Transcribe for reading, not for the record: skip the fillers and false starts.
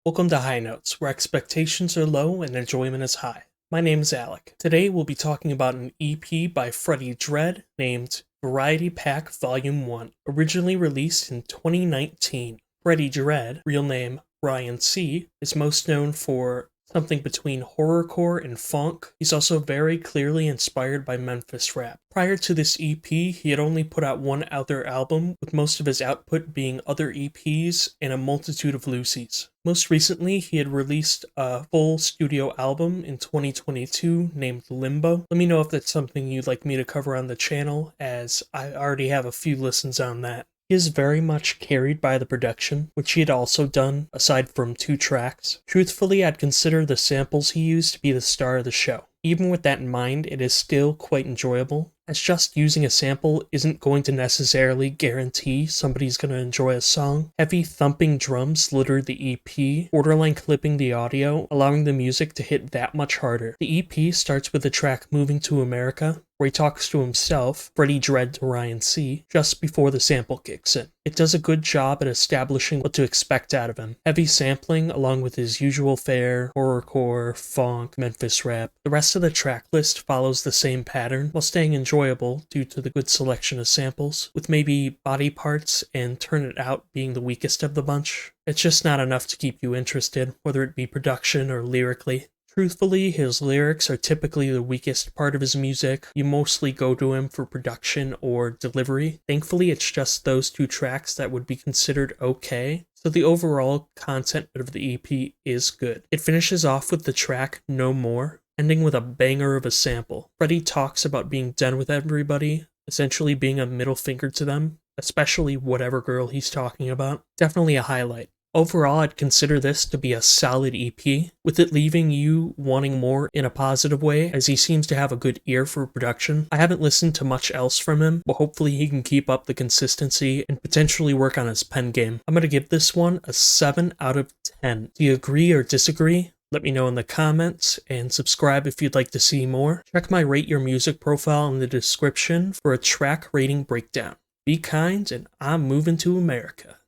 Welcome to High Notes, where expectations are low and enjoyment is high. My name is Alec. Today we'll be talking about an EP by Freddie Dredd named Variety Pack Volume 1, originally released in 2019. Freddie Dredd, real name Ryan C., is most known for something between horrorcore and funk. He's also very clearly inspired by Memphis rap. Prior to this EP, he had only put out one other album, with most of his output being other EPs and a multitude of loosies. Most recently, he had released a full studio album in 2022 named Limbo. Let me know if that's something you'd like me to cover on the channel, as I already have a few listens on that. He is very much carried by the production, which he had also done, aside from 2 tracks. Truthfully, I'd consider the samples he used to be the star of the show. Even with that in mind, it is still quite enjoyable, as just using a sample isn't going to necessarily guarantee somebody's going to enjoy a song. Heavy thumping drums litter the EP, borderline clipping the audio, allowing the music to hit that much harder. The EP starts with the track Moving to America, where he talks to himself, Freddie Dredd to Ryan C., just before the sample kicks in. It does a good job at establishing what to expect out of him. Heavy sampling along with his usual fare, horrorcore, funk, Memphis rap. The rest of the track list follows the same pattern, while staying enjoyable due to the good selection of samples, with maybe Body Parts and Turn It Out being the weakest of the bunch. It's just not enough to keep you interested, whether it be production or lyrically. Truthfully, his lyrics are typically the weakest part of his music. You mostly go to him for production or delivery. Thankfully, it's just those 2 tracks that would be considered okay, so the overall content of the EP is good. It finishes off with the track No More, ending with a banger of a sample. Freddie talks about being done with everybody, essentially being a middle finger to them, especially whatever girl he's talking about. Definitely a highlight. Overall, I'd consider this to be a solid EP, with it leaving you wanting more in a positive way, as he seems to have a good ear for production. I haven't listened to much else from him, but hopefully he can keep up the consistency and potentially work on his pen game. I'm going to give this one a 7 out of 10. Do you agree or disagree? Let me know in the comments, and subscribe if you'd like to see more. Check my Rate Your Music profile in the description for a track rating breakdown. Be kind, and I'm moving to America.